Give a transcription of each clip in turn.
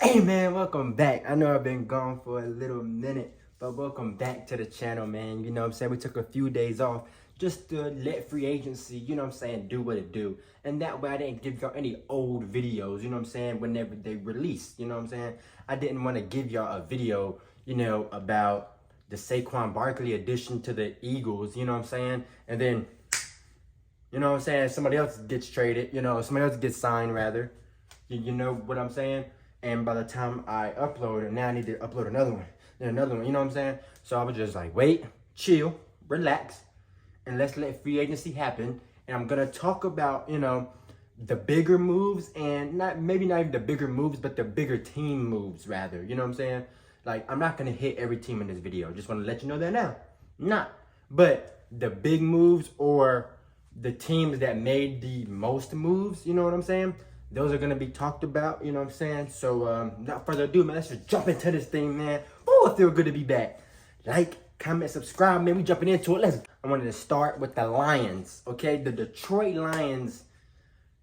Hey man, welcome back. I know I've been gone for a little minute, but welcome back to the channel, man. You know what I'm saying? We took a few days off just to let free agency, you know what I'm saying, do what it do. And that way I didn't give y'all any old videos, you know what I'm saying, whenever they release, you know what I'm saying? I didn't want to give y'all a video, you know, about the Saquon Barkley addition to the Eagles, you know what I'm saying? And then, you know what I'm saying, somebody else gets traded, you know, somebody else gets signed rather. You know what I'm saying? And by the time I upload it, now I need to upload another one, then another one, you know what I'm saying? So I was just like, wait, chill, relax, and let's let free agency happen. And I'm gonna talk about, you know, the bigger moves and maybe not even the bigger moves, but the bigger team moves rather, you know what I'm saying? Like, I'm not gonna hit every team in this video. Just wanna let you know that now. Not. But the big moves or the teams that made the most moves, you know what I'm saying? Those are gonna be talked about, you know what I'm saying? So without further ado, man, let's just jump into this thing, man. Oh, it feels good to be back. Like, comment, subscribe, man. We jumping into it. I wanted to start with the Lions, okay? The Detroit Lions,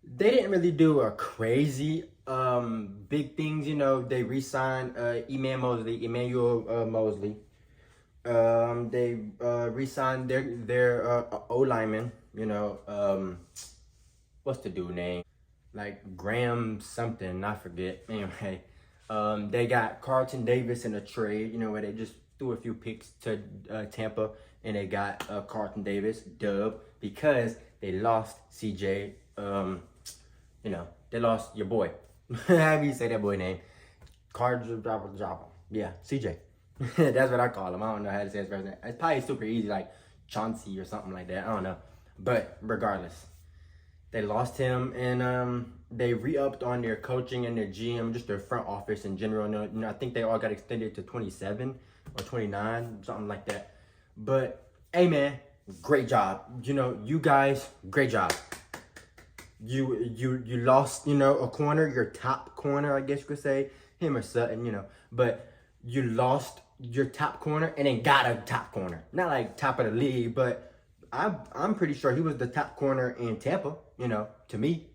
they didn't really do a crazy big things, you know. They re-signed Emmanuel Mosley. They re-signed their O lineman, you know. What's the dude name? Like Graham something, I forget. Anyway, they got Carlton Davis in a trade, you know, where they just threw a few picks to Tampa, and they got Carlton Davis, dub, because they lost CJ. You know, they lost your boy. How do you say that boy name? Jabba. Yeah, CJ. That's what I call him. I don't know how to say his first name. It's probably super easy, like Chauncey or something like that. I don't know. But regardless, they lost him, and they re-upped on their coaching and their GM, just their front office in general. You know, I think they all got extended to 27 or 29, something like that. But hey, man, great job. You know, you guys, great job. You lost, you know, a corner, your top corner, I guess you could say, him or Sutton, you know. But you lost your top corner and then got a top corner. Not like top of the league, but I'm pretty sure he was the top corner in Tampa, you know, to me.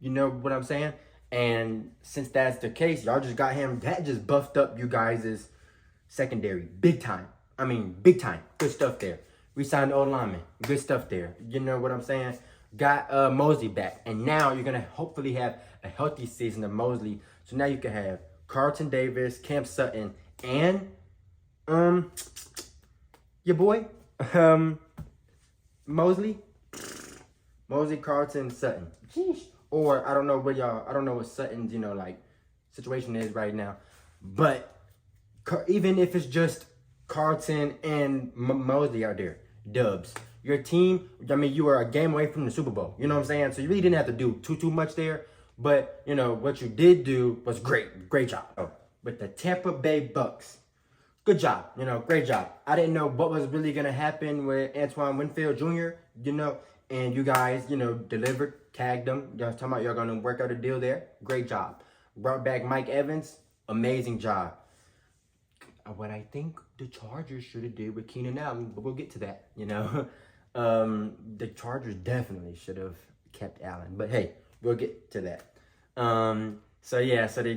You know what I'm saying? And since that's the case, y'all just got him. That just buffed up you guys' secondary big time. I mean, big time. Good stuff there. We signed old lineman. Good stuff there. You know what I'm saying? Got Mosley back. And now you're going to hopefully have a healthy season of Mosley. So now you can have Carlton Davis, Cam Sutton, and your boy, Mosley, Carlton, Sutton. Jeez. Or I don't know what Sutton's, you know, like situation is right now. But even if it's just Carlton and Mosley out there, dubs. Your team, I mean, you were a game away from the Super Bowl. You know what I'm saying? So you really didn't have to do too much there. But, you know, what you did do was great. Great job. Oh, with the Tampa Bay Bucks. Good job, you know, great job. I didn't know what was really going to happen with Antoine Winfield Jr., you know, and you guys, you know, delivered, tagged them. Y'all talking about y'all going to work out a deal there. Great job. Brought back Mike Evans. Amazing job. What I think the Chargers should have did with Keenan Allen, but we'll get to that, you know. The Chargers definitely should have kept Allen, but hey, we'll get to that. So yeah, so they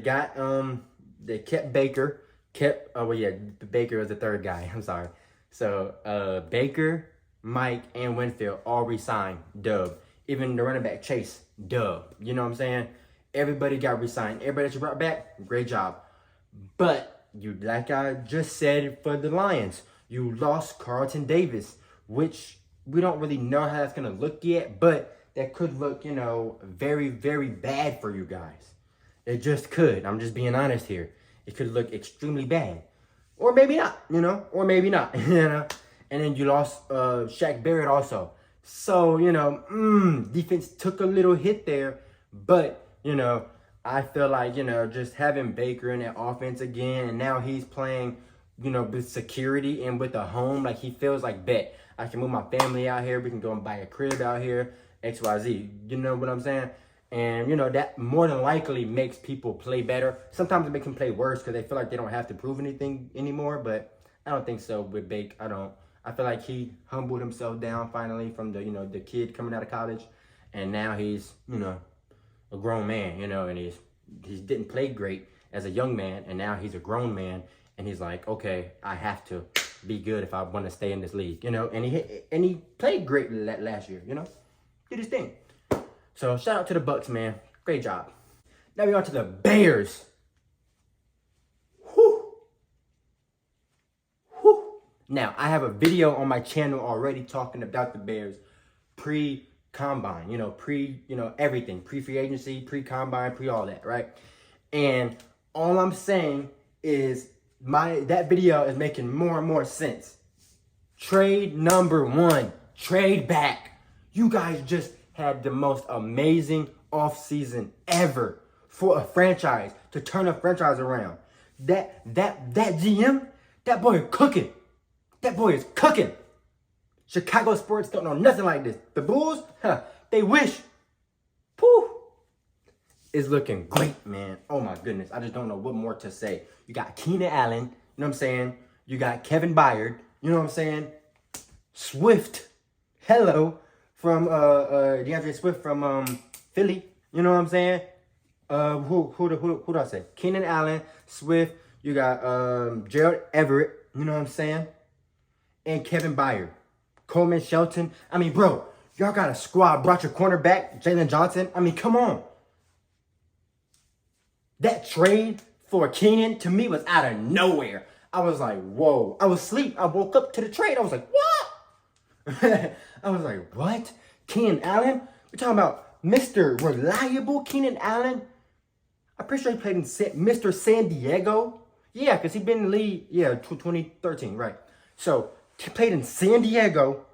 kept Baker. Baker was the third guy. I'm sorry. So Baker, Mike, and Winfield all re-signed. Dub. Even the running back Chase. Dub. You know what I'm saying? Everybody got re-signed. Everybody that you brought back, great job. But you, like I just said for the Lions, you lost Carlton Davis, which we don't really know how that's gonna look yet, but that could look, you know, very, very bad for you guys. It just could. I'm just being honest here. It could look extremely bad. Or maybe not, you know, or maybe not, you know. And then you lost Shaq Barrett also. So, you know, defense took a little hit there. But, you know, I feel like, you know, just having Baker in that offense again, and now he's playing, you know, with security and with a home. Like, he feels like, bet, I can move my family out here. We can go and buy a crib out here, XYZ. You know what I'm saying? And, you know, that more than likely makes people play better. Sometimes it makes them play worse because they feel like they don't have to prove anything anymore. But I don't think so with Bake. I feel like he humbled himself down finally from the, you know, the kid coming out of college. And now he's, you know, a grown man, you know, and he didn't play great as a young man, and now he's a grown man, and he's like, okay, I have to be good if I want to stay in this league, you know. And he played great last year, you know, did his thing. So shout out to the Bucks, man, great job. Now we on to the Bears. Whew. Whew. Now I have a video on my channel already talking about the Bears pre-combine, you know, everything, pre-free agency, pre-combine, pre all that, right? And all I'm saying is that video is making more and more sense. Trade number one, trade back. You guys just had the most amazing offseason ever for a franchise, to turn a franchise around. That GM, that boy is cooking. That boy is cooking. Chicago sports don't know nothing like this. The Bulls, they wish. Pooh. Is looking great, man. Oh my goodness. I just don't know what more to say. You got Keenan Allen, you know what I'm saying? You got Kevin Byard, you know what I'm saying? Swift, hello, from DeAndre Swift from Philly, you know what I'm saying? Who do I say? Keenan Allen, Swift, you got Gerald Everett, you know what I'm saying? And Kevin Byard. Coleman Shelton. I mean, bro, y'all got a squad. Brought your cornerback, Jalen Johnson. I mean, come on. That trade for Keenan, to me, was out of nowhere. I was like, whoa. I was asleep. I woke up to the trade. I was like, what? I was like, what? Keenan Allen? We're talking about Mr. Reliable Keenan Allen? I'm pretty sure he played in Mr. San Diego. Yeah, because he'd been in the league, 2013, right. So, he played in San Diego,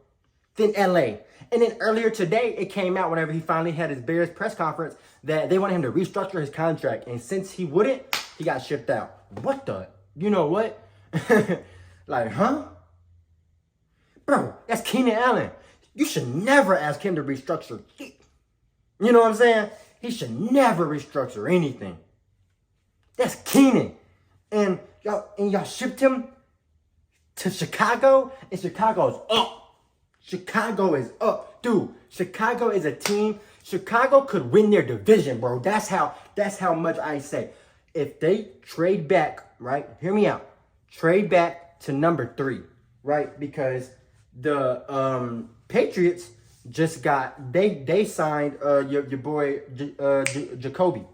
then LA. And then earlier today, it came out whenever he finally had his Bears press conference that they wanted him to restructure his contract. And since he wouldn't, he got shipped out. What the? You know what? Like, huh? Bro, that's Keenan Allen. You should never ask him to restructure. You know what I'm saying? He should never restructure anything. That's Keenan. And y'all shipped him to Chicago, and Chicago's up. Chicago is up. Dude, Chicago is a team. Chicago could win their division, bro. That's how much I say. If they trade back, right? Hear me out. Trade back to number 3, right? Because the Patriots just got they signed your boy Jacoby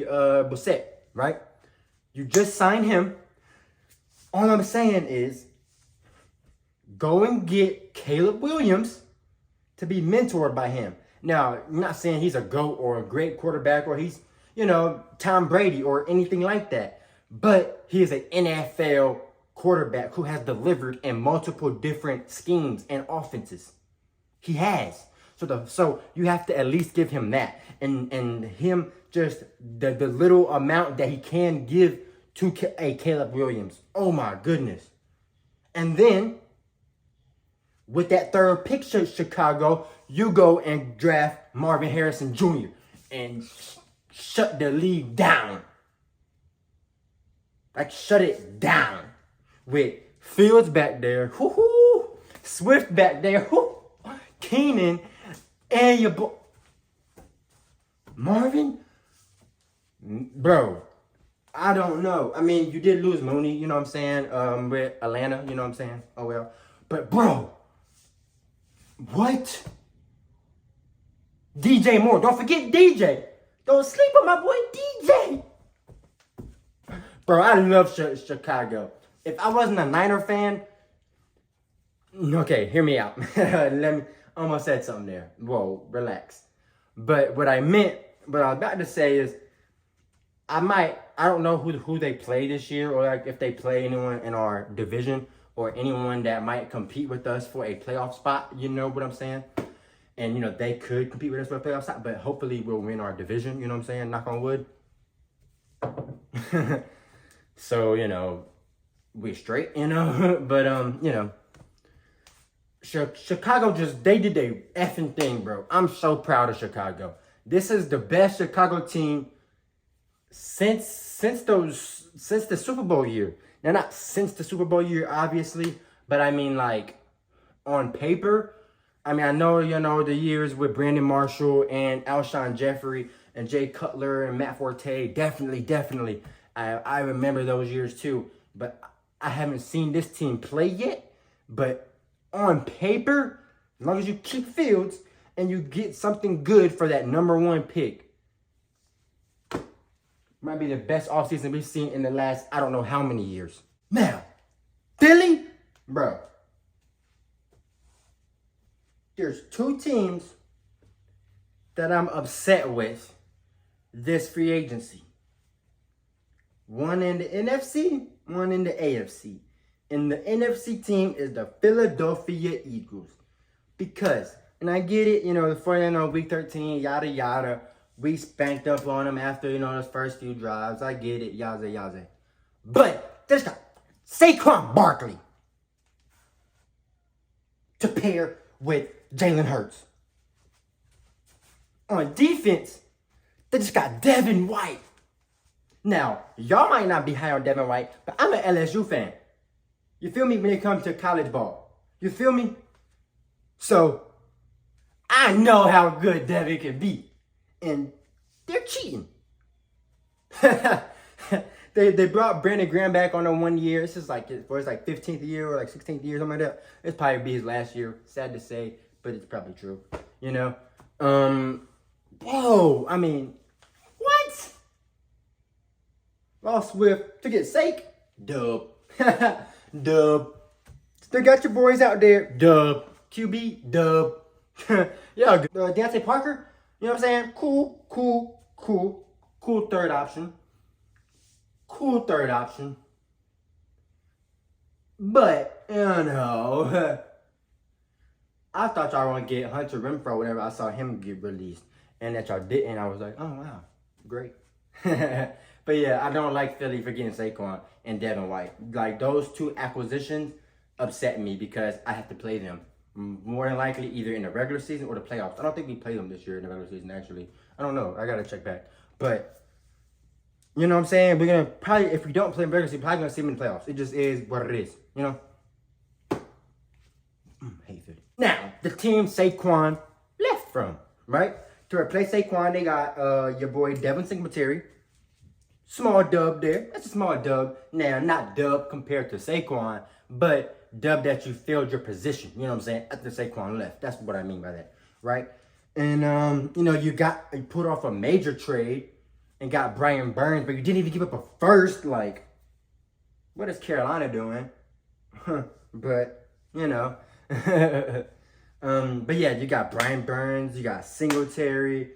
Brissett, right? You just signed him. All I'm saying is, go and get Caleb Williams to be mentored by him. Now, I'm not saying he's a GOAT or a great quarterback or he's, Tom Brady or anything like that. But he is an NFL quarterback who has delivered in multiple different schemes and offenses. He has. So you have to at least give him that. And him just the little amount that he can give to a Caleb Williams. Oh my goodness. And then, with that third pick, Chicago, you go and draft Marvin Harrison Jr. and shut the league down. Like, shut it down. With Fields back there, Swift back there, Keenan, and your boy Marvin. Bro, I don't know. I mean, you did lose Mooney, you know what I'm saying, with Atlanta, you know what I'm saying? Oh, well. But, bro, what? DJ Moore. Don't forget DJ. Don't sleep on my boy DJ. Bro, I love Chicago. If I wasn't a Niner fan, okay, hear me out. I almost said something there. Whoa, relax. But what I was about to say is, I don't know who they play this year, or like if they play anyone in our division or anyone that might compete with us for a playoff spot. You know what I'm saying? And, they could compete with us for a playoff spot, but hopefully we'll win our division. You know what I'm saying? Knock on wood. So, we're straight, But, Chicago they did a effing thing, bro. I'm so proud of Chicago. This is the best Chicago team since the Super Bowl year. Now, not since the Super Bowl year, obviously, but I mean, like, on paper. I mean, I know, the years with Brandon Marshall and Alshon Jeffrey and Jay Cutler and Matt Forte. Definitely. I remember those years too. But I haven't seen this team play yet. But on paper, as long as you keep Fields and you get something good for that #1 pick, might be the best offseason we've seen in the last, I don't know how many years. Now, Philly, bro. There's 2 teams that I'm upset with this free agency. One in the NFC, one in the AFC. And the NFC team is the Philadelphia Eagles. Because, and I get it, the 49 week 13, yada yada. We spanked up on them after, those first few drives. I get it, yada. But there's got Saquon Barkley to pair with Jalen Hurts. On defense, they just got Devin White. Now, y'all might not be high on Devin White, but I'm an LSU fan. You feel me when it comes to college ball? You feel me? So, I know how good Devin can be. And they're cheating. They brought Brandon Graham back on a 1 year. This is for his 15th year or 16th year, something like that. It's probably be his last year. Sad to say, but it's probably true. Whoa, I mean, what? Lost Swift to get Sake? Dub. Dub. Still got your boys out there? Dub. QB? Dub. Yeah, Deontay Parker? You know what I'm saying? Cool third option. But, I thought y'all were going to get Hunter Renfrow whenever I saw him get released. And that y'all didn't. I was like, oh, wow. Great. But, yeah, I don't like Philly for getting Saquon and Devin White. Those 2 acquisitions upset me because I have to play them. More than likely either in the regular season or the playoffs. I don't think we played them this year in the regular season, actually. I don't know. I got to check back. But, you know what I'm saying? We're going to probably, if we don't play in regular season, probably going to see them in the playoffs. It just is what it is, Hate Philly. Now, the team Saquon left from, right? To replace Saquon, they got your boy Devin Singletary. Small dub there. That's a small dub. Now, not dub compared to Saquon, but dub that you filled your position. You know what I'm saying? After Saquon left. That's what I mean by that, right? And, you put off a major trade and got Brian Burns, but you didn't even give up a first. What is Carolina doing? But, but yeah, you got Brian Burns, you got Singletary.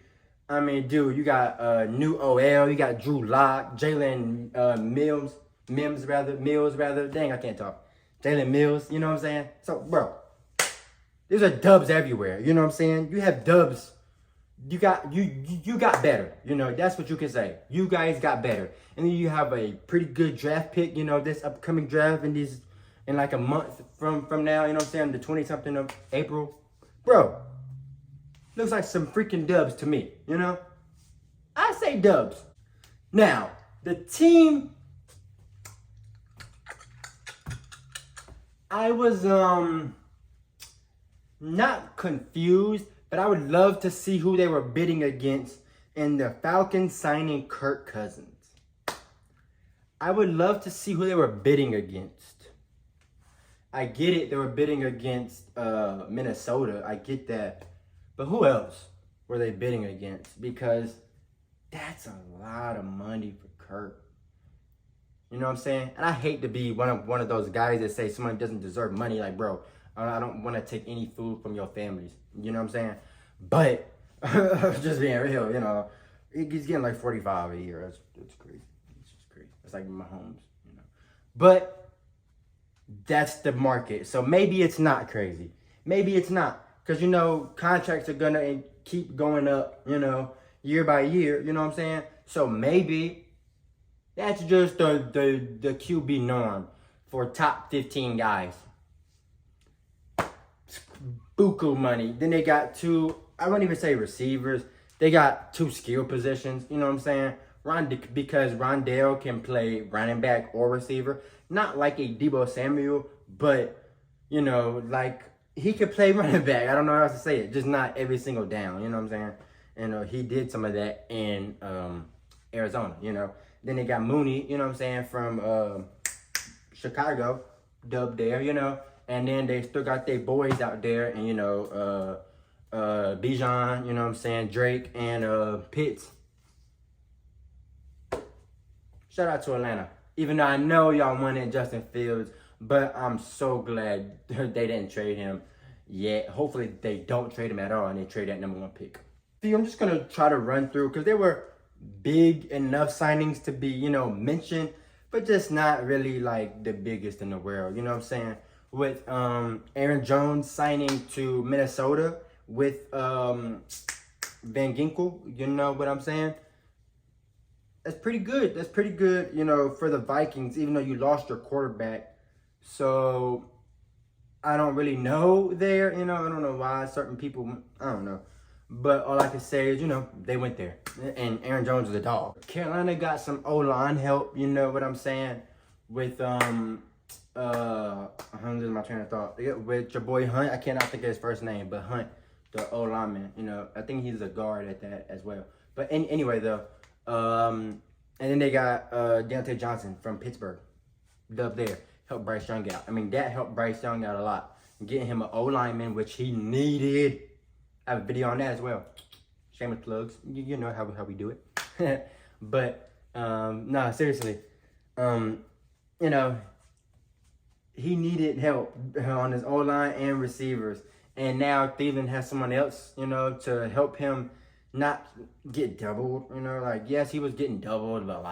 I mean, dude, you got new OL, you got Drew Lock, Jalen Mills. Dang, I can't talk. Jalen Mills, you know what I'm saying? So, bro, these are dubs everywhere. You know what I'm saying? You have dubs. You got better. That's what you can say. You guys got better. And then you have a pretty good draft pick, this upcoming draft in like a month from now, you know what I'm saying? The 20-something of April. Bro, looks like some freaking dubs to me, I say dubs. Now, the team, I was not confused, but I would love to see who they were bidding against in the Falcons signing Kirk Cousins. I would love to see who they were bidding against. I get it, they were bidding against Minnesota. I get that. But who else were they bidding against? Because that's a lot of money for Kirk. You know what I'm saying? And I hate to be one of those guys that say someone doesn't deserve money. Bro, I don't want to take any food from your families. You know what I'm saying? But, just being real, he's getting like 45 a year. That's crazy. It's just crazy. It's like Mahomes, But that's the market. So maybe it's not crazy. Maybe it's not. Because, contracts are going to keep going up, year by year. You know what I'm saying? So maybe that's just the QB norm for top 15 guys. Buku money. Then they got 2, I wouldn't even say receivers. They got 2 skill positions. You know what I'm saying? Because Rondale can play running back or receiver. Not like a Deebo Samuel, but, he could play running back. I don't know how else to say it. Just not every single down. You know what I'm saying? he did some of that in Arizona, Then they got Mooney, you know what I'm saying, from Chicago, dubbed there, And then they still got their boys out there, and Bijan, you know what I'm saying, Drake and Pitts. Shout out to Atlanta. Even though I know y'all wanted Justin Fields, but I'm so glad they didn't trade him yet. Hopefully they don't trade him at all and they trade that #1 pick. See, I'm just going to try to run through because they were big enough signings to be, mentioned, but just not really like the biggest in the world. You know what I'm saying? With Aaron Jones signing to Minnesota with Van Ginkel, you know what I'm saying? That's pretty good. That's pretty good, for the Vikings, even though you lost your quarterback. So I don't really know there, I don't know why certain people, I don't know. But all I can say is, they went there. And Aaron Jones is a dog. Carolina got some O-line help, you know what I'm saying? With, I'm losing my train of thought. With your boy Hunt, I cannot think of his first name, but Hunt, the O-lineman, I think he's a guard at that as well. But anyway, though, and then they got Deontay Johnson from Pittsburgh, dubbed there. Helped Bryce Young out. I mean, that helped Bryce Young out a lot. Getting him an O-lineman, which he needed. I have a video on that as well. Shameless plugs. You know how we do it. But, no, seriously. He needed help on his O-line and receivers. And now Cleveland has someone else, to help him not get doubled. Yes, he was getting doubled, but,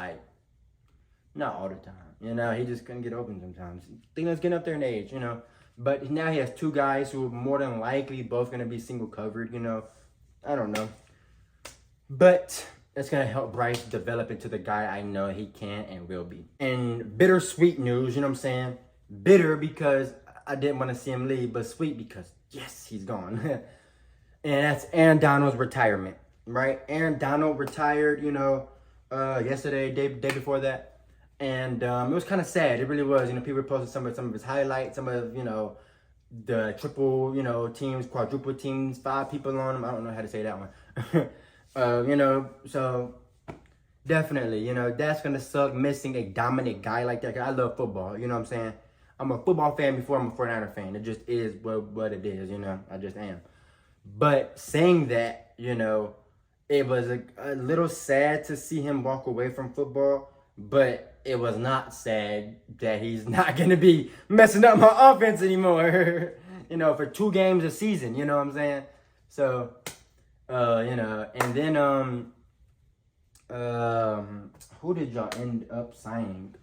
not all the time. He just couldn't get open sometimes. Cleveland's getting up there in age, But now he has two guys who are more than likely both going to be single covered, I don't know. But it's going to help Bryce develop into the guy I know he can and will be. And bittersweet news, you know what I'm saying? Bitter because I didn't want to see him leave, but sweet because, yes, he's gone. And that's Aaron Donald's retirement, right? Aaron Donald retired, yesterday, day before that. And it was kind of sad. It really was. People posted some of his highlights, some of, the triple, teams, quadruple teams, 5 people on them. I don't know how to say that one. So definitely, that's going to suck missing a dominant guy like that. 'Cause I love football, you know what I'm saying? I'm a football fan before I'm a 49er fan. It just is what it is, I just am. But saying that, it was a little sad to see him walk away from football. But it was not sad that he's not going to be messing up my offense anymore, for 2 games a season, you know what I'm saying? So, and then, who did y'all end up signing?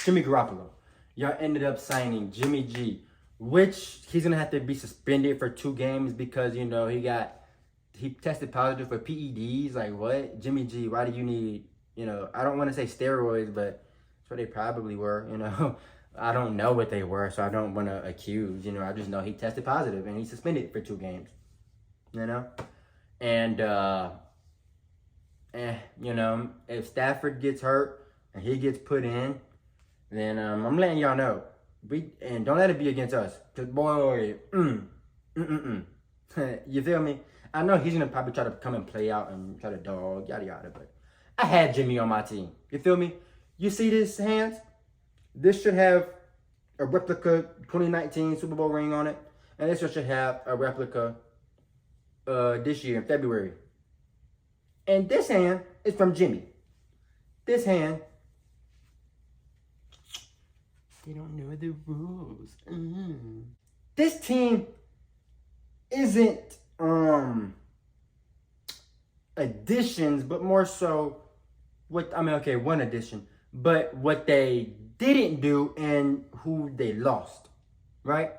Jimmy Garoppolo. Y'all ended up signing Jimmy G, which he's going to have to be suspended for 2 games because, he tested positive for PEDs. Like, what? Jimmy G, why do you need... I don't want to say steroids, but that's what they probably were, I don't know what they were, so I don't want to accuse, I just know he tested positive and he's suspended for 2 games, And, if Stafford gets hurt and he gets put in, then I'm letting y'all know. And don't let it be against us, because boy, you feel me? I know he's going to probably try to come and play out and try to dog, yada, yada, but I had Jimmy on my team. You feel me? You see this hands? This should have a replica 2019 Super Bowl ring on it. And this should have a replica this year in February. And this hand is from Jimmy. This hand, they don't know the rules. This team isn't additions, but more so one addition, but what they didn't do and who they lost, right?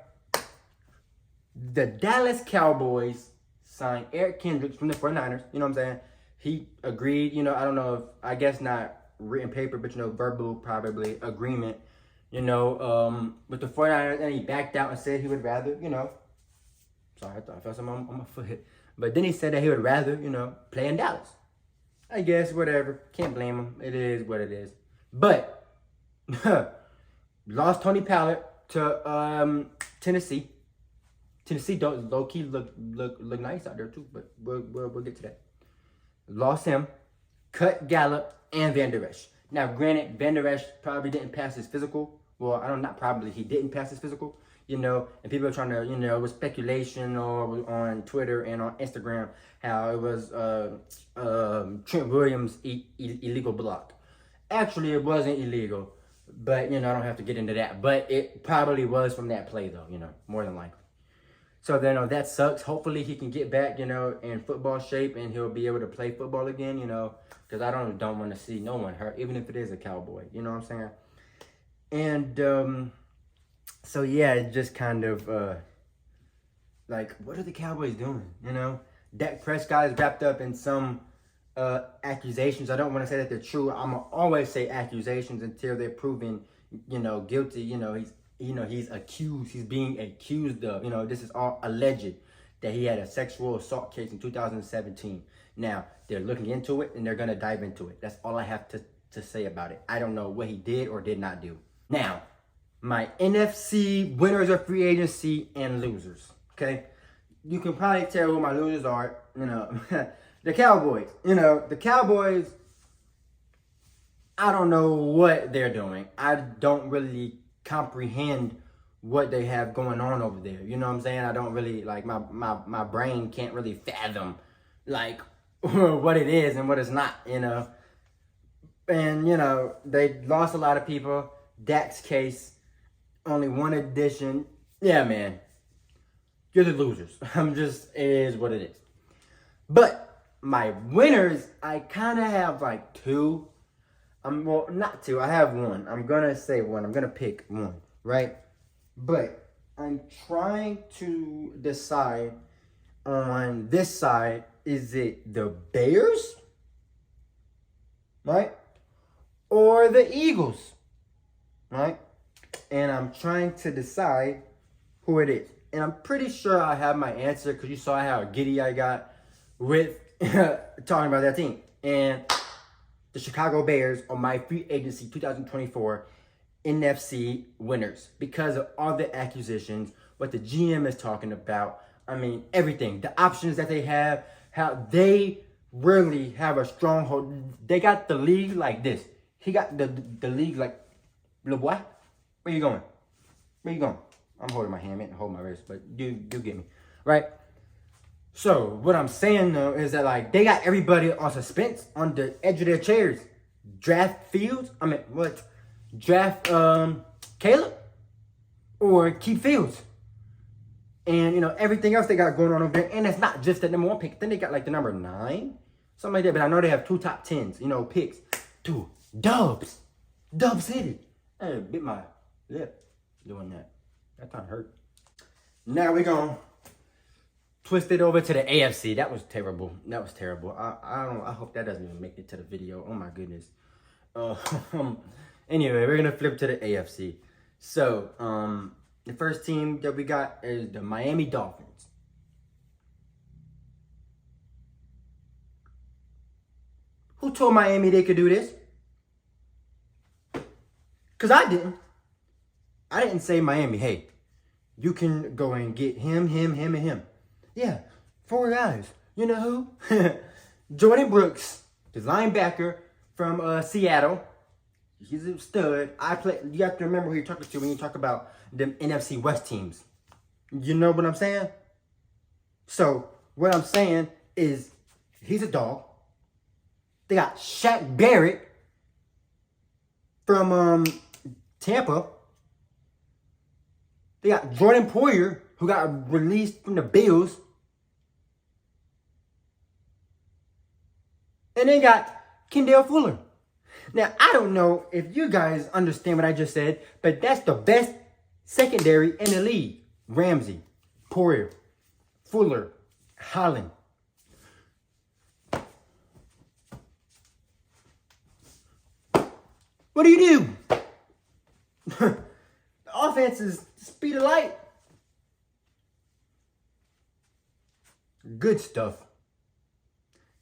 The Dallas Cowboys signed Eric Kendricks from the 49ers, you know what I'm saying? He agreed, I don't know if, I guess not written paper, but, verbal probably agreement, with the 49ers, and he backed out and said he would rather, sorry, I thought I felt something on my foot. But then he said that he would rather, play in Dallas. I guess, whatever. Can't blame him. It is what it is. But, lost Tony Pollard to Tennessee. Tennessee don't low-key look nice out there, too. But we'll get to that. lost him, cut Gallup and Van Der Esch. Now, granted, Van Der Esch probably didn't pass his physical. Well, I don't, not probably, he didn't pass his physical, you know, and people are trying to, you know, with speculation or on Twitter and on Instagram, how it was Trent Williams' illegal block. Actually, it wasn't illegal, but, you know, I don't have to get into that. But it probably was from that play, though, you know, more than likely. So then, that sucks. Hopefully he can get back, you know, in football shape and he'll be able to play football again, you know, because I don't want to see no one hurt, even if it is a Cowboy. You know what I'm saying? And so, yeah, it just kind of, like, what are the Cowboys doing, you know? Dak Prescott is wrapped up in some accusations. I don't want to say that they're true. I'm going to always say accusations until they're proven, you know, guilty. You know, he's accused. He's being accused of, you know, this is all alleged that he had a sexual assault case in 2017. Now, they're looking into it and they're going to dive into it. That's all I have to say about it. I don't know what he did or did not do. Now, my NFC winners of free agency and losers, okay? You can probably tell who my losers are, you know. The Cowboys. You know, the Cowboys, I don't know what they're doing. I don't really comprehend what they have going on over there. You know what I'm saying? I don't really, like, my brain can't really fathom, like, what it is and what it's not, you know. And, you know, they lost a lot of people. Dak's case, only one addition. Yeah, man. You're the losers. It is what it is. But my winners, I kind of have like two. Well, not two. I have one. I'm going to say one. I'm going to pick one, right? But I'm trying to decide on this side. Is it the Bears, right? Or the Eagles, right? And I'm trying to decide who it is. And I'm pretty sure I have my answer because you saw how giddy I got with talking about that team. And the Chicago Bears are my free agency 2024 NFC winners because of all the acquisitions, what the GM is talking about. I mean, everything. The options that they have, how they really have a stronghold. They got the league like this. He got the league like, little boy, where you going? Where you going? I'm holding my hand. I meant to hold my wrist, but you get me, right? So what I'm saying though is that like they got everybody on suspense on the edge of their chairs. Draft Fields. I mean, what? Draft Caleb or keep Fields. And you know everything else they got going on over there. And it's not just the number one pick. Then they got like the number 9, something like that. But I know they have 2 top 10s. You know, picks. 2 Dubs. Dub City. I bit my lip doing that. That kind of hurt. Now we're going to twist it over to the AFC. That was terrible. That was terrible. I hope that doesn't even make it to the video. Oh my goodness. Anyway, we're going to flip to the AFC. So, the first team that we got is the Miami Dolphins. Who told Miami they could do this? Because I didn't. I didn't say Miami, hey, you can go and get him, and him. Yeah, 4 guys. You know who? Jordan Brooks, the linebacker from Seattle. He's a stud. You have to remember who you're talking to when you talk about the NFC West teams. You know what I'm saying? So, what I'm saying is, he's a dog. They got Shaq Barrett from Tampa. They got Jordan Poyer, who got released from the Bills. And they got Kendall Fuller. Now, I don't know if you guys understand what I just said, but that's the best secondary in the league. Ramsey, Poyer, Fuller, Holland. What do you do? The offense is speed of light. Good stuff.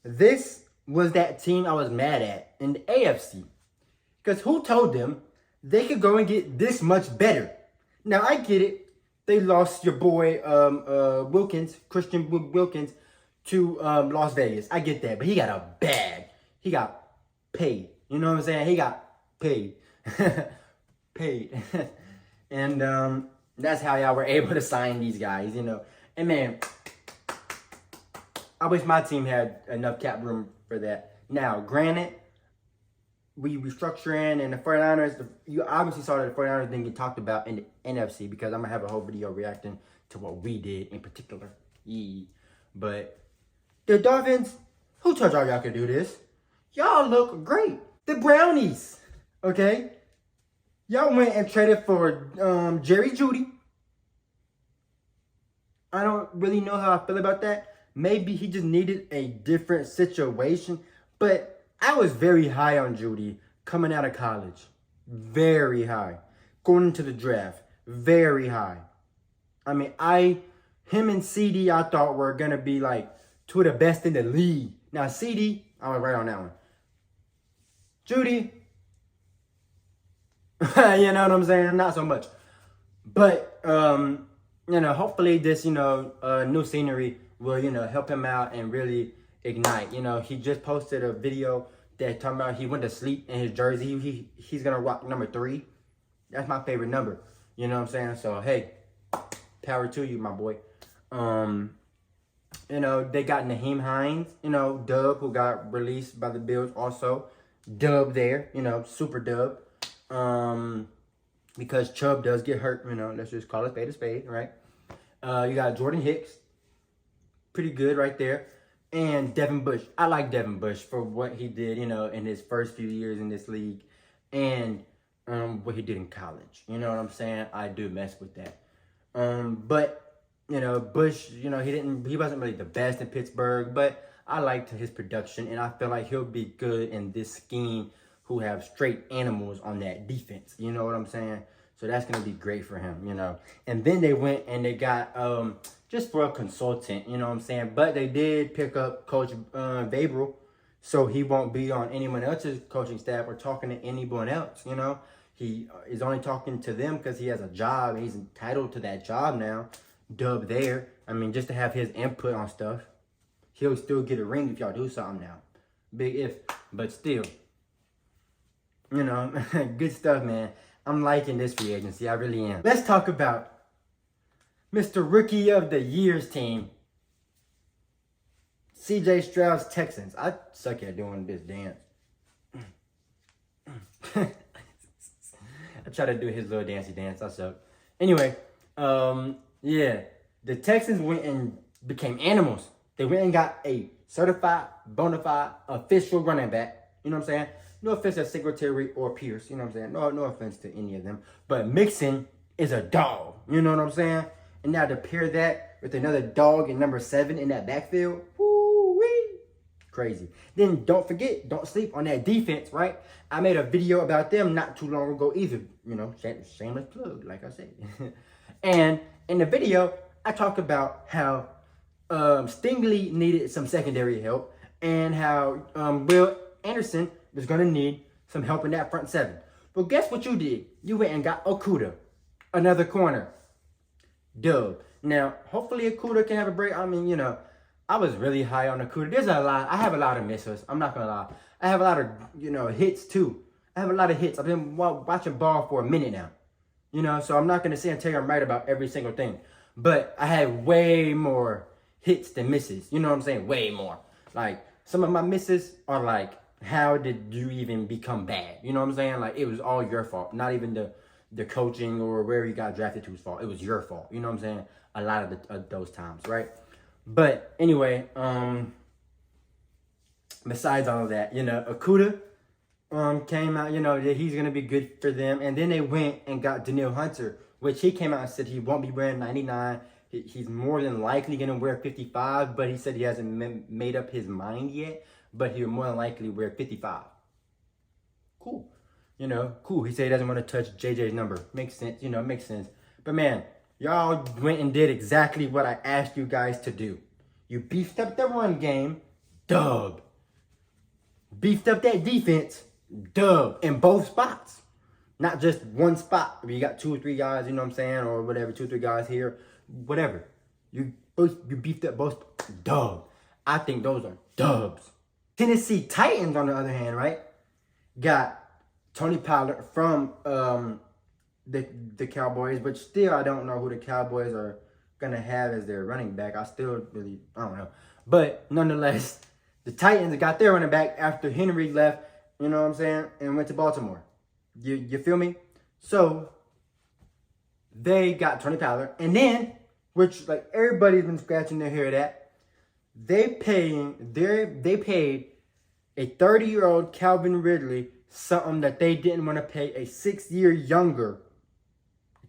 This was that team I was mad at in the AFC. Because who told them they could go and get this much better? Now, I get it. They lost your boy Wilkins, Christian Wilkins, to Las Vegas. I get that, but he got a bag. He got paid. You know what I'm saying? He got paid. Paid. And that's how y'all were able to sign these guys, you know. And man, I wish my team had enough cap room for that. Now, granted, we restructuring and the 49ers, you obviously saw that the 49ers didn't get talked about in the NFC because I'm going to have a whole video reacting to what we did in particular. Yeah. But the Dolphins, who told y'all could do this? Y'all look great. The Brownies, okay? Y'all went and traded for Jerry Jeudy. I don't really know how I feel about that. Maybe he just needed a different situation. But I was very high on Jeudy coming out of college. Very high. Going into the draft. Very high. I mean, him and CD I thought were going to be like two of the best in the league. Now, CD, I was right on that one. Jeudy, you know what I'm saying? Not so much. But, you know, hopefully this, you know, new scenery will, you know, help him out and really ignite. You know, he just posted a video that talking about he went to sleep in his jersey. He's going to rock number 3. That's my favorite number. You know what I'm saying? So, hey, power to you, my boy. You know, they got Naheem Hines, you know, Dub, who got released by the Bills also. Dub there, you know, super Dub. Because Chubb does get hurt, you know, let's just call it a spade, right? You got Jordan Hicks, pretty good right there. And Devin Bush. I like Devin Bush for what he did, you know, in his first few years in this league. And what he did in college. You know what I'm saying? I do mess with that. But, you know, Bush, you know, he wasn't really the best in Pittsburgh, but I liked his production, and I feel like he'll be good in this scheme who have straight animals on that defense. You know what I'm saying? So that's going to be great for him, you know. And then they went and they got, just for a consultant, you know what I'm saying? But they did pick up Coach Vrabel, so he won't be on anyone else's coaching staff or talking to anyone else, you know. He is only talking to them because he has a job and he's entitled to that job now. Dub there. I mean, just to have his input on stuff. He'll still get a ring if y'all do something now. Big if, but still. You know, good stuff, man. I'm liking this free agency. I really am. Let's talk about Mr. Rookie of the Year's team. CJ Stroud's Texans. I suck at doing this dance. I try to do his little dancey dance. I suck. Anyway, yeah. The Texans went and became animals. They went and got a certified, bona fide, official running back. You know what I'm saying? No offense to Singletary or Pierce. You know what I'm saying? No offense to any of them. But Mixon is a dog. You know what I'm saying? And now to pair that with another dog in number 7 in that backfield. Woo-wee. Crazy. Then don't forget, don't sleep on that defense, right? I made a video about them not too long ago either. You know, shameless plug, like I said. And in the video, I talked about how Stingley needed some secondary help and how Will Anderson was going to need some help in that front 7. But guess what you did? You went and got Okudah, another corner. Dub. Now, hopefully Okudah can have a break. I mean, you know, I was really high on Okudah. There's a lot. I have a lot of misses. I'm not going to lie. I have a lot of, you know, hits too. I have a lot of hits. I've been watching ball for a minute now. You know, so I'm not going to say and tell you I'm right about every single thing. But I had way more hits than misses. You know what I'm saying? Way more. Like, some of my misses are like, how did you even become bad? You know what I'm saying? Like, it was all your fault. Not even the coaching or where you got drafted to's fault. It was your fault. You know what I'm saying? A lot of those times, right? But anyway, besides all of that, you know, Okudah came out, you know, that he's going to be good for them. And then they went and got Danielle Hunter, which he came out and said he won't be wearing 99. He's more than likely going to wear 55, but he said he hasn't made up his mind yet. But he'll more than likely wear 55. Cool. You know, cool. He said he doesn't want to touch JJ's number. Makes sense. You know, makes sense. But man, y'all went and did exactly what I asked you guys to do. You beefed up the run game. Dub. Beefed up that defense. Dub. In both spots. Not just one spot where you got 2 or 3 guys, you know what I'm saying? Or whatever, 2 or 3 guys here. Whatever. You beefed up both. Dub. I think those are dubs. Tennessee Titans, on the other hand, right, got Tony Pollard from the Cowboys, but still I don't know who the Cowboys are gonna have as their running back. I don't know. But nonetheless, the Titans got their running back after Henry left, you know what I'm saying, and went to Baltimore. You feel me? So they got Tony Pollard, and then, which like everybody's been scratching their head at, they paid a 30-year-old Calvin Ridley something that they didn't want to pay a 6-year younger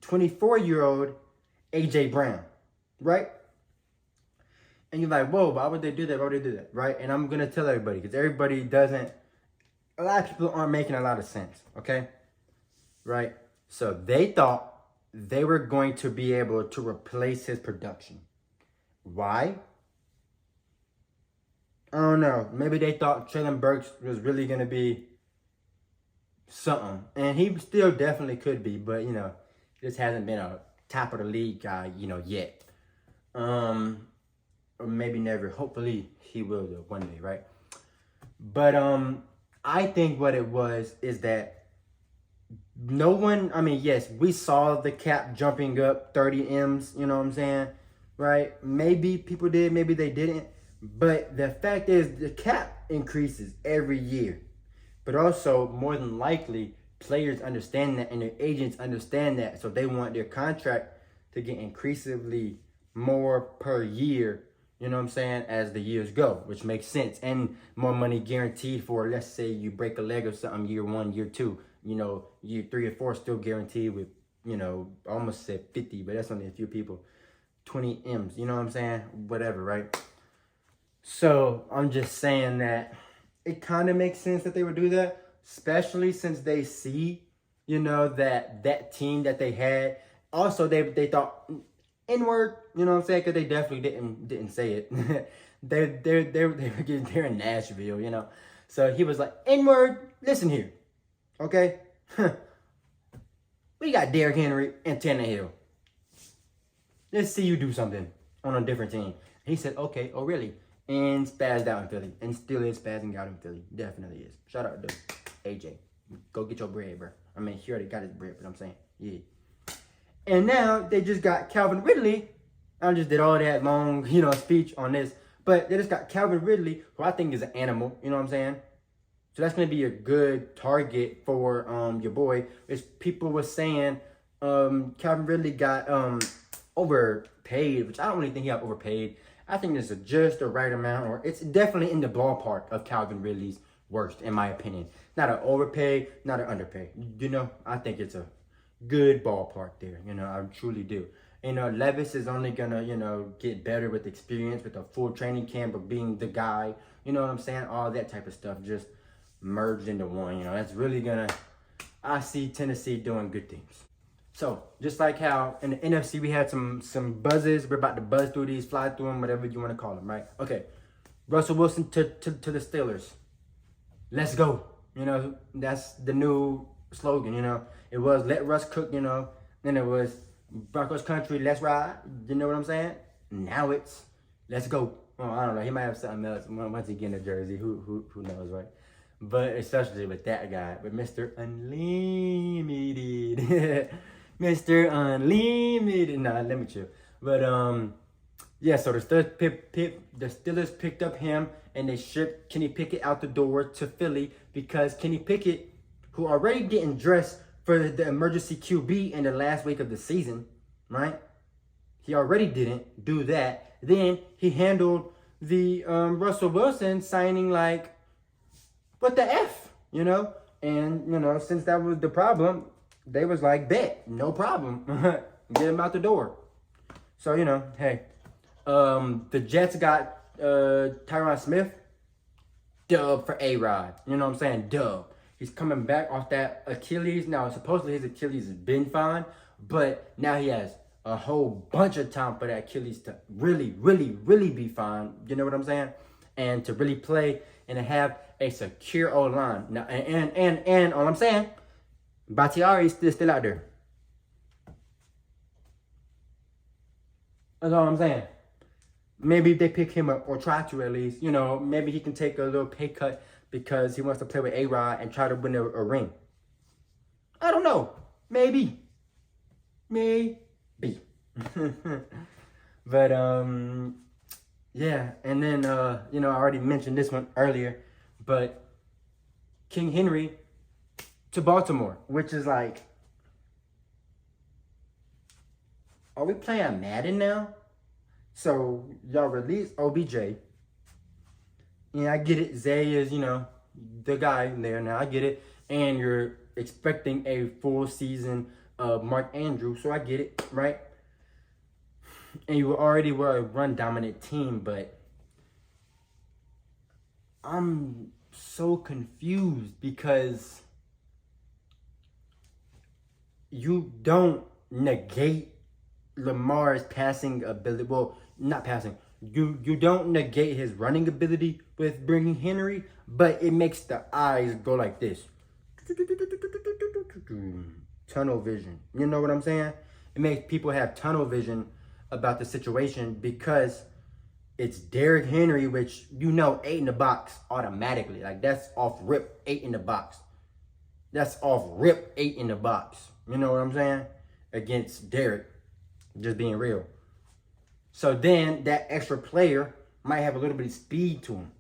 24-year-old AJ Brown, right? And you're like, whoa, why would they do that? Why would they do that, right? And I'm going to tell everybody, because everybody doesn't, a lot of people aren't making a lot of sense, okay? Right? So they thought they were going to be able to replace his production. Why? I don't know. Maybe they thought Treylon Burks was really going to be something. And he still definitely could be, but, you know, just hasn't been a top of the league guy, you know, yet. Or maybe never. Hopefully he will one day, right? But I think what it was is that no one, I mean, yes, we saw the cap jumping up 30 M's, you know what I'm saying? Right? Maybe people did, maybe they didn't. But the fact is the cap increases every year. But also, more than likely, players understand that and their agents understand that. So they want their contract to get increasingly more per year, you know what I'm saying, as the years go, which makes sense. And more money guaranteed for, let's say you break a leg or something, year 1, year 2, you know, year 3 or 4 still guaranteed with, you know, I almost said 50, but that's only a few people. 20 M's, you know what I'm saying? Whatever, right? So I'm just saying that it kind of makes sense that they would do that, especially since they see, you know, that team that they had. Also, they thought N-word, you know what I'm saying? Because they definitely didn't say it. They're in Nashville, you know. So he was like, N-word, listen here, okay? We got Derrick Henry and Tannehill. Let's see you do something on a different team. He said, okay, oh really? And spazzed out in Philly. And still is spazzing out in Philly. Definitely is. Shout out to AJ. Go get your bread, bro. I mean, he already got his bread, but I'm saying, yeah. And now they just got Calvin Ridley. I just did all that long, you know, speech on this. But they just got Calvin Ridley, who I think is an animal, you know what I'm saying? So that's going to be a good target for your boy. As people were saying, Calvin Ridley got overpaid, which I don't really think he got overpaid. I think this is just the right amount, or it's definitely in the ballpark of Calvin Ridley's worst, in my opinion. Not an overpay, not an underpay. You know, I think it's a good ballpark there. You know, I truly do. You know, Levis is only going to, you know, get better with experience, with a full training camp of being the guy. You know what I'm saying? All that type of stuff just merged into one. You know, that's really going to, I see Tennessee doing good things. So, just like how in the NFC we had some buzzes, we're about to buzz through these, fly through them, whatever you want to call them, right? Okay, Russell Wilson to the Steelers. Let's go. You know, that's the new slogan, you know. It was let Russ cook, you know. Then it was Broncos country, let's ride. You know what I'm saying? Now it's let's go. Oh, I don't know. He might have something else once he get in the jersey. Who knows, right? But especially with that guy, with Mr. Unlimited. Mr. Unlimited. Nah, let me chill. But yeah, so the Steelers picked up him and they shipped Kenny Pickett out the door to Philly because Kenny Pickett, who already getting dressed for the emergency QB in the last week of the season, right? He already didn't do that. Then he handled the Russell Wilson signing like, what the F, you know? And, you know, since that was the problem, they was like, bet, no problem. Get him out the door. So, you know, hey. The Jets got Tyron Smith. Dub for A-Rod. You know what I'm saying? Dub. He's coming back off that Achilles. Now, supposedly his Achilles has been fine. But now he has a whole bunch of time for that Achilles to really, really, really be fine. You know what I'm saying? And to really play and to have a secure O-line. Now, and all I'm saying, Bakhtiari is still out there. That's all I'm saying. Maybe they pick him up, or try to at least. You know, maybe he can take a little pay cut because he wants to play with A-Rod and try to win a ring. I don't know. Maybe. Maybe. But yeah, and then you know, I already mentioned this one earlier, but King Henry to Baltimore, which is like, are we playing Madden now? So y'all release OBJ. And I get it, Zay is, you know, the guy there now. I get it. And you're expecting a full season of Mark Andrews, so I get it, right? And you already were a run dominant team, but I'm so confused because you don't negate Lamar's passing ability. Well, not passing. You don't negate his running ability with bringing Henry, but it makes the eyes go like this. Tunnel vision. You know what I'm saying? It makes people have tunnel vision about the situation because it's Derrick Henry, which, you know, 8 in the box automatically. Like, that's off rip 8 in the box. That's off rip 8 in the box. You know what I'm saying? Against Derrick. Just being real. So then that extra player might have a little bit of speed to him.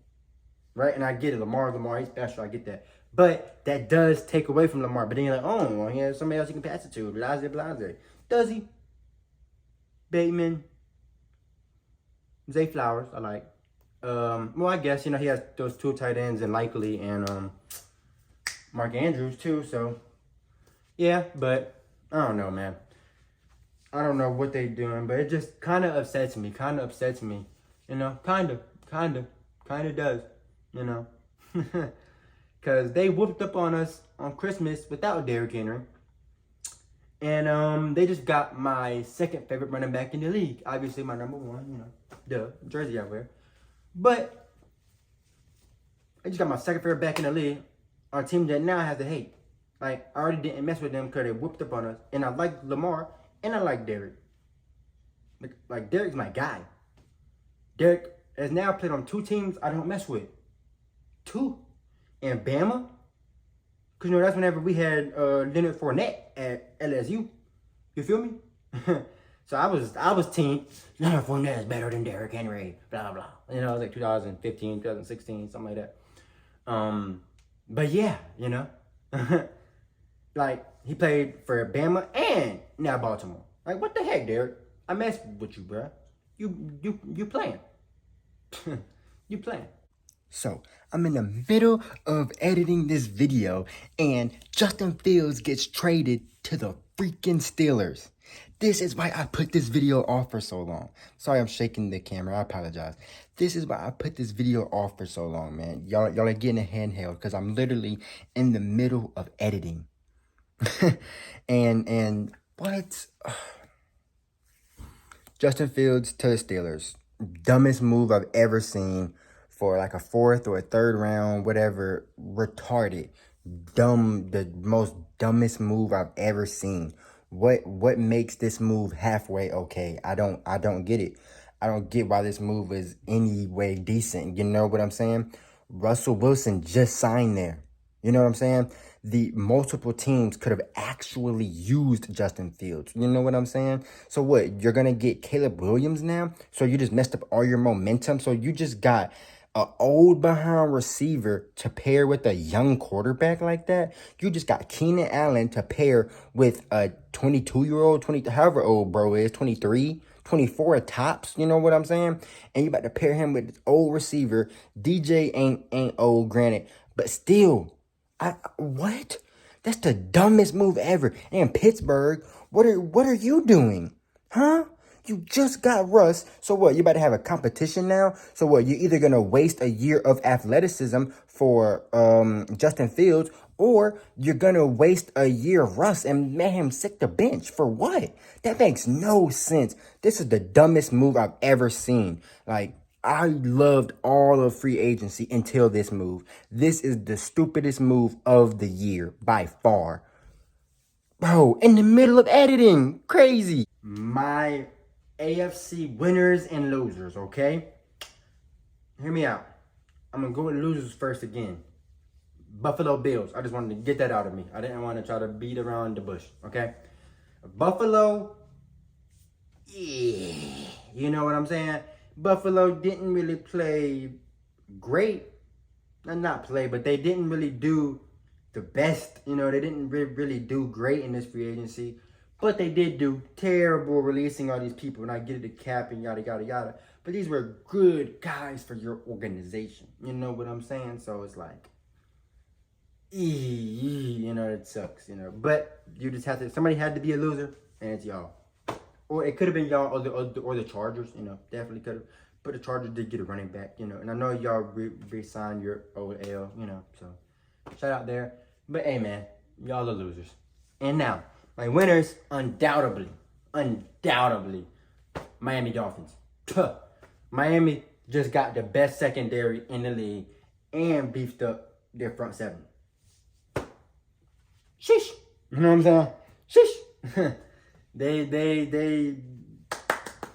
Right? And I get it. Lamar, he's special. I get that. But that does take away from Lamar. But then you're like, oh, well, he has somebody else he can pass it to. Blase. Does he? Bateman. Zay Flowers, I like. Well, I guess, you know, he has those 2 tight ends and Likely and Mark Andrews too. So, yeah, but I don't know, man. I don't know what they're doing, but it just kind of upsets me. You know, kind of does, you know. Because they whooped up on us on Christmas without Derrick Henry. And they just got my second favorite running back in the league. Obviously, my number one, you know, the jersey I wear. But I just got my second favorite back in the league on a team that now has to hate. Like, I already didn't mess with them because they whooped up on us. And I like Lamar, and I like Derrick. Like, Derrick's my guy. Derrick has now played on 2 teams I don't mess with. 2. And Bama. Because, you know, that's whenever we had Leonard Fournette at LSU. You feel me? So I was team, Leonard Fournette is better than Derrick Henry, blah, blah. You know, like 2015, 2016, something like that. But yeah, you know. Like, he played for Bama and now Baltimore. Like, what the heck, Derrick? I messed with you, bro. You playing. You playing. So, I'm in the middle of editing this video, and Justin Fields gets traded to the freaking Steelers. This is why I put this video off for so long. Sorry, I'm shaking the camera. I apologize. This is why I put this video off for so long, man. Y'all are getting a handheld because I'm literally in the middle of editing. and what? Justin Fields to the Steelers. Dumbest move I've ever seen. For like a 4th or a 3rd round, whatever, retarded, dumb, the most dumbest move I've ever seen. What makes this move halfway okay? I don't get it. I don't get why this move is any way decent. You know what I'm saying? Russell Wilson just signed there. You know what I'm saying? The multiple teams could have actually used Justin Fields. You know what I'm saying? So what? You're going to get Caleb Williams now? So you just messed up all your momentum? So you just got an old behind receiver to pair with a young quarterback like that? You just got Keenan Allen to pair with a 22-year-old, however old bro is, 23, 24 tops, you know what I'm saying? And you about to pair him with this old receiver. DJ ain't old, granted, but still, what? That's the dumbest move ever. And Pittsburgh, what are you doing? Huh? You just got Russ. So what? You about to have a competition now? So what? You're either going to waste a year of athleticism for Justin Fields, or you're going to waste a year of Russ and let him sit the bench. For what? That makes no sense. This is the dumbest move I've ever seen. Like, I loved all of free agency until this move. This is the stupidest move of the year by far. Bro, in the middle of editing. Crazy. My AFC winners and losers, okay? Hear me out. I'm going to go with losers first again. Buffalo Bills. I just wanted to get that out of me. I didn't want to try to beat around the bush, okay? Buffalo, yeah, you know what I'm saying? Buffalo didn't really play great. Not play, but they didn't really do the best. You know, they didn't really do great in this free agency. But they did do terrible releasing all these people. And I get it, the cap and yada, yada, yada. But these were good guys for your organization. You know what I'm saying? So it's like, you know, it sucks, you know. But you just have to, somebody had to be a loser, and it's y'all. Or it could have been y'all or the Chargers, you know, definitely could have. But the Chargers did get a running back, you know. And I know y'all re-signed your old L, you know. So, shout out there. But, hey, man, y'all are losers. And now, my winners, undoubtedly, Miami Dolphins. Tuh. Miami just got the best secondary in the league and beefed up their front seven. Sheesh. You know what I'm saying? Sheesh. They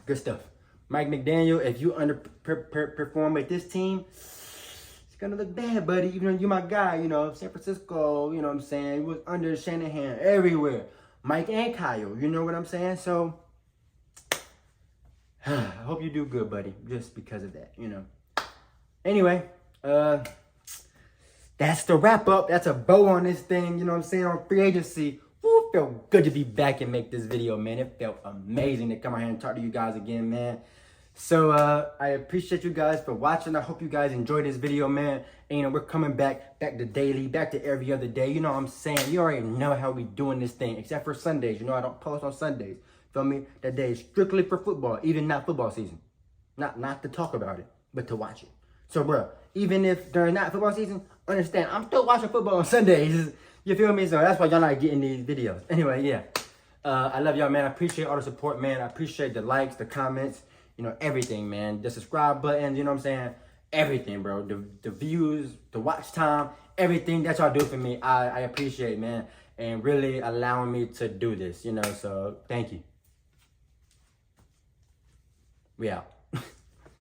good stuff. Mike McDaniel, if you underperform with this team, it's gonna look bad, buddy. Even though you're my guy, you know, San Francisco, you know what I'm saying? He was under Shanahan everywhere. Mike and Kyle, you know what I'm saying? So, I hope you do good, buddy, just because of that, you know. Anyway, that's the wrap up. That's a bow on this thing, you know what I'm saying, on free agency. Woo, felt good to be back and make this video, man. It felt amazing to come out here and talk to you guys again, man. So, I appreciate you guys for watching. I hope you guys enjoyed this video, man. And, you know, we're coming back to daily, back to every other day. You know what I'm saying? You already know how we doing this thing, except for Sundays. You know, I don't post on Sundays. Feel me? That day is strictly for football, even not football season. Not to talk about it, but to watch it. So, bro, even if during not football season, understand, I'm still watching football on Sundays. You feel me? So that's why y'all not getting these videos. Anyway, yeah. I love y'all, man. I appreciate all the support, man. I appreciate the likes, the comments, you know, everything, man. The subscribe buttons, you know what I'm saying? Everything, bro. The views, the watch time, everything that y'all do for me, I appreciate, man. And really allowing me to do this, you know. So, thank you. We out.